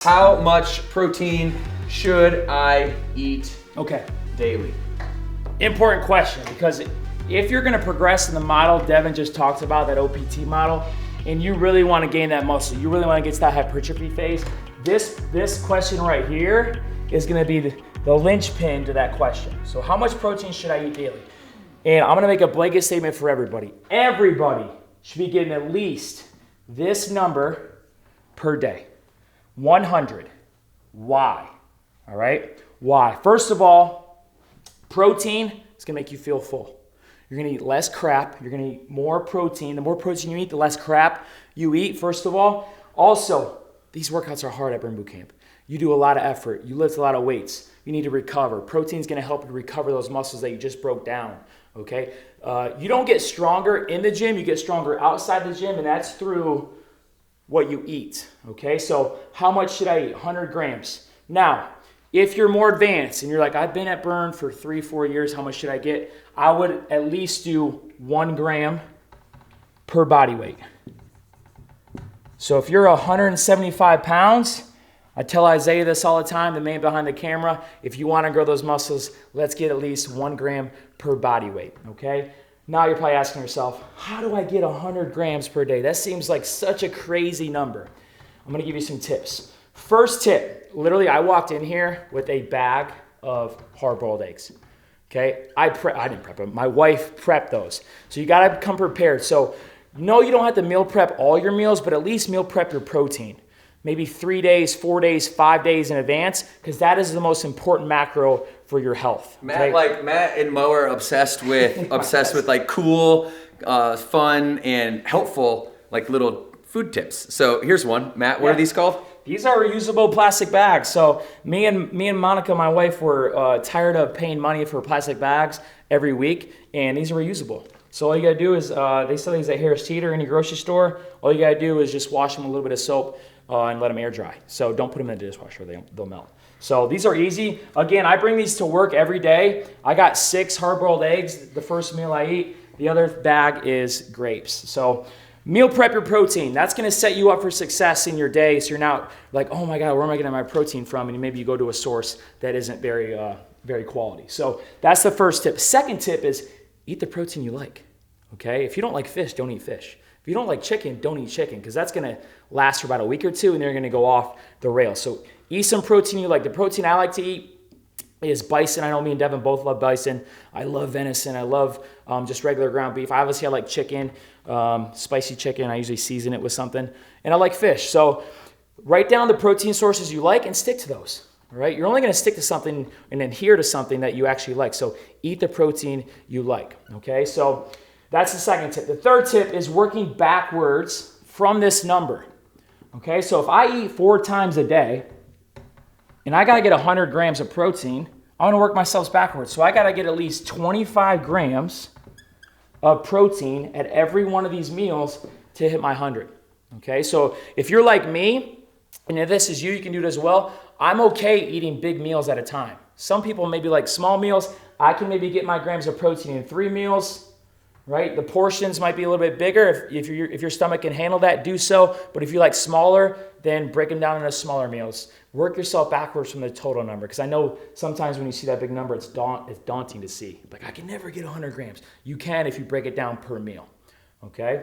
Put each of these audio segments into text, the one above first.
How much protein should I eat daily? Important question, because if you're gonna progress in the model Devin just talked about, that OPT model, and you really wanna gain that muscle, you really wanna get to that hypertrophy phase, this question right here is gonna be the linchpin to that question. So how much protein should I eat daily? And I'm gonna make a blanket statement for everybody. Everybody should be getting at least this number per day. 100. Why? All right? Why? First of all, protein is gonna make you feel full. You're gonna eat less crap. You're gonna eat more protein. The more protein you eat, the less crap you eat, first of all. Also, these workouts are hard at Burn Boot Camp. You do a lot of effort. You lift a lot of weights. You need to recover. Protein is gonna help you recover those muscles that you just broke down, okay? You don't get stronger in the gym. You get stronger outside the gym, and that's through what you eat, okay? So how much should I eat? 100 grams. Now, if you're more advanced and you're like, I've been at Burn for 3-4 years, how much should I get? I would at least do 1 gram per body weight. So if you're 175 pounds, I tell Isaiah this all the time, the man behind the camera, if you wanna grow those muscles, let's get at least 1 gram per body weight, okay? Now you're probably asking yourself, how do I get 100 grams per day? That seems like such a crazy number. I'm gonna give you some tips. First tip, literally I walked in here with a bag of hard-boiled eggs, okay? I didn't prep them, my wife prepped those. So you gotta come prepared. So no, you don't have to meal prep all your meals, but at least meal prep your protein. Maybe 3 days, 4 days, 5 days in advance, because that is the most important macro for your health. Okay? Matt and Mo are obsessed with like cool, fun, and helpful like little food tips. So here's one. Matt, what are these called? These are reusable plastic bags. So me and Monica, my wife, were tired of paying money for plastic bags every week, and these are reusable. So all you gotta do is, they sell these at Harris Teeter in your grocery store. All you gotta do is just wash them with a little bit of soap and let them air dry. So don't put them in the dishwasher, they'll melt. So these are easy. Again, I bring these to work every day. I got 6 hard-boiled eggs, the first meal I eat. The other bag is grapes. So meal prep your protein. That's gonna set you up for success in your day. So you're not like, oh my God, where am I getting my protein from? And maybe you go to a source that isn't very quality. So that's the first tip. Second tip is eat the protein you like, okay? If you don't like fish, don't eat fish. If you don't like chicken, don't eat chicken, because that's gonna last for about a week or two and they're gonna go off the rails. So eat some protein you like. The protein I like to eat is bison. I know me and Devin both love bison. I love venison. I love just regular ground beef. Obviously, I like chicken, spicy chicken. I usually season it with something. And I like fish. So write down the protein sources you like and stick to those. All right? You're only gonna stick to something and adhere to something that you actually like. So eat the protein you like, okay? So that's the second tip. The third tip is working backwards from this number. Okay, so if I eat 4 times a day and I gotta get 100 grams of protein, I'm gonna work myself backwards. So I gotta get at least 25 grams of protein at every one of these meals to hit my 100. Okay, so if you're like me, and if this is you, you can do it as well. I'm okay eating big meals at a time. Some people maybe like small meals. I can maybe get my grams of protein in 3 meals. Right? The portions might be a little bit bigger. If your stomach can handle that, do so. But if you like smaller, then break them down into smaller meals. Work yourself backwards from the total number. Because I know sometimes when you see that big number, it's daunting to see. Like, I can never get 100 grams. You can if you break it down per meal. Okay?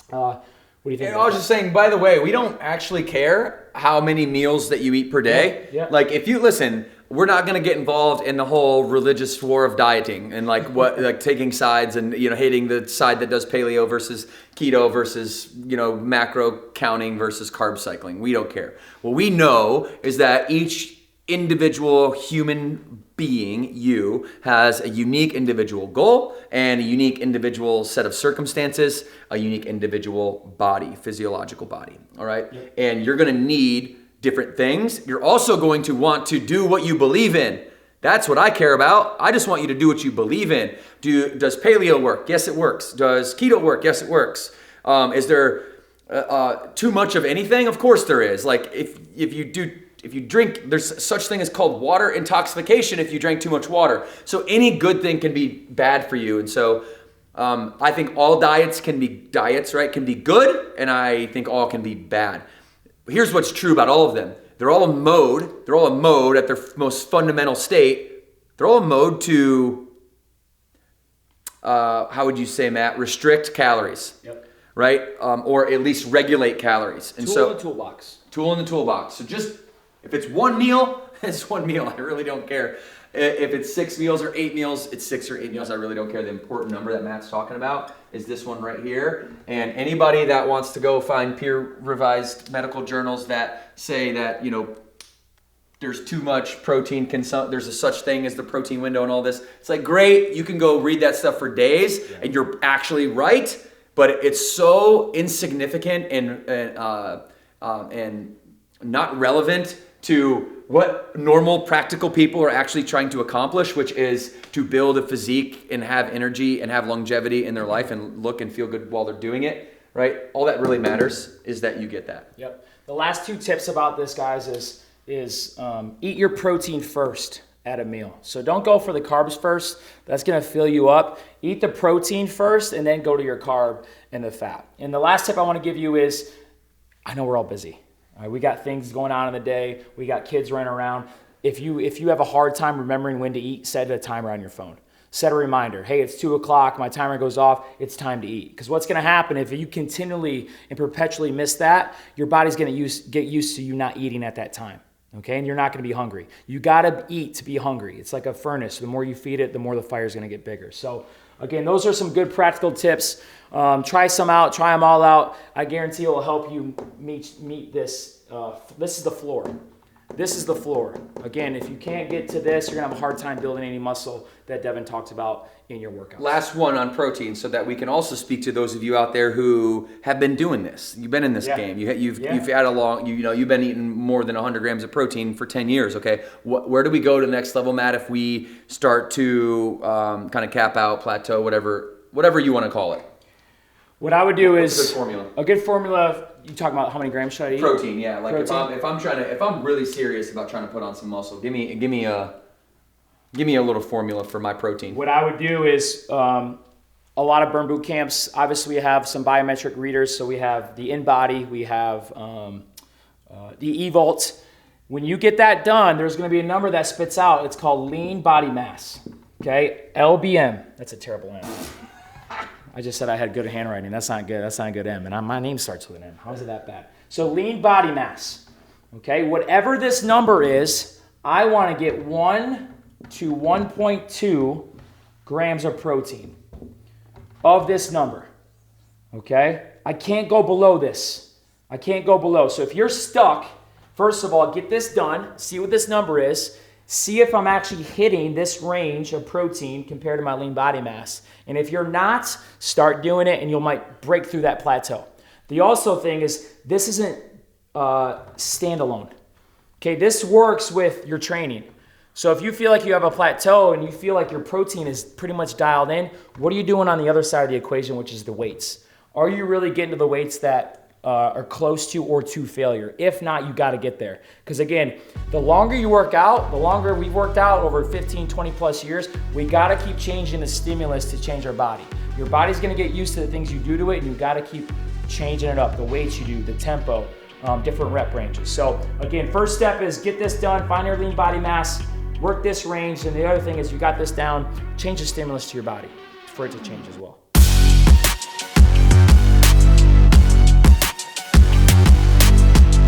What do you think? And I was just saying, by the way, we don't actually care how many meals that you eat per day. Yeah. Like, if you listen, we're not going to get involved in the whole religious war of dieting and like taking sides and, hating the side that does paleo versus keto versus, macro counting versus carb cycling. We don't care. What we know is that each individual human being, you, has a unique individual goal and a unique individual set of circumstances, a unique individual body, physiological body. All right. Yep. And you're going to need different things. You're also going to want to do what you believe in. That's what I care about. I just want you to do what you believe in. Does paleo work? Yes, it works. Does keto work? Yes, it works. Is there too much of anything? Of course there is. Like if you drink, there's such thing as called water intoxication if you drank too much water. So any good thing can be bad for you. And so I think all diets can be diets, right? Can be good, and I think all can be bad. Here's what's true about all of them. They're all a mode. They're all a mode at their most fundamental state. They're all a mode to, how would you say, Matt? Restrict calories. Yep. Right? Or at least regulate calories. And Tool in the toolbox. Tool in the toolbox. So just, if it's one meal, it's one meal. I really don't care. If it's 6 meals or 8 meals, it's 6 or 8 meals. I really don't care. The important number that Matt's talking about is this one right here. And anybody that wants to go find peer-revised medical journals that say that, you know, there's too much protein there's a such thing as the protein window and all this. It's like, great, you can go read that stuff for days, and you're actually right, but it's so insignificant and not relevant to what normal practical people are actually trying to accomplish, which is to build a physique and have energy and have longevity in their life and look and feel good while they're doing it, right? All that really matters is that you get that. Yep. The last 2 tips about this, guys, is eat your protein first at a meal. So don't go for the carbs first. That's going to fill you up. Eat the protein first and then go to your carb and the fat. And the last tip I want to give you is, I know we're all busy. All right, we got things going on in the day. We got kids running around. If you have a hard time remembering when to eat, set a timer on your phone. Set a reminder. Hey, it's 2 o'clock. My timer goes off. It's time to eat. Because what's going to happen if you continually and perpetually miss that, your body's going to get used to you not eating at that time. Okay, and you're not going to be hungry. You got to eat to be hungry. It's like a furnace. The more you feed it, the more the fire's going to get bigger. So again, those are some good practical tips. Try some out. Try them all out. I guarantee it will help you meet this. This is the floor. This is the floor. Again, if you can't get to this, you're going to have a hard time building any muscle that Devan talked about in your workouts. Last one on protein, so that we can also speak to those of you out there who have been doing this. You've been in this game. You've had a long, you've been eating more than 100 grams of protein for 10 years, okay? Where do we go to the next level, Matt, if we start to kind of cap out, plateau, whatever you want to call it? What I would do What's is a good formula. You talking about how many grams should I eat? Protein, yeah. Like protein. if I'm really serious about trying to put on some muscle, give me a little formula for my protein. What I would do is a lot of burn boot camps. Obviously, we have some biometric readers. So we have the InBody, we have the eVault. When you get that done, there's going to be a number that spits out. It's called lean body mass. Okay, LBM. That's a terrible name. I just said I had good handwriting. That's not good. That's not a good M. And my name starts with an M. How is it that bad? So lean body mass. Okay, whatever this number is, I want to get 1 to 1.2 grams of protein of this number. Okay, I can't go below this. I can't go below. So if you're stuck, first of all, get this done. See what this number is. See if I'm actually hitting this range of protein compared to my lean body mass. And if you're not, start doing it and you might break through that plateau. The also thing is this isn't standalone. Okay, this works with your training. So if you feel like you have a plateau and you feel like your protein is pretty much dialed in, what are you doing on the other side of the equation, which is the weights? Are you really getting to the weights that are close to or to failure? If not, you got to get there. Because again, the longer you work out, the longer we've worked out over 15, 20 plus years, we got to keep changing the stimulus to change our body. Your body's going to get used to the things you do to it, and you got to keep changing it up, the weights you do, the tempo, different rep ranges. So again, first step is get this done, find your lean body mass, work this range, and the other thing is you got this down, change the stimulus to your body for it to change as well.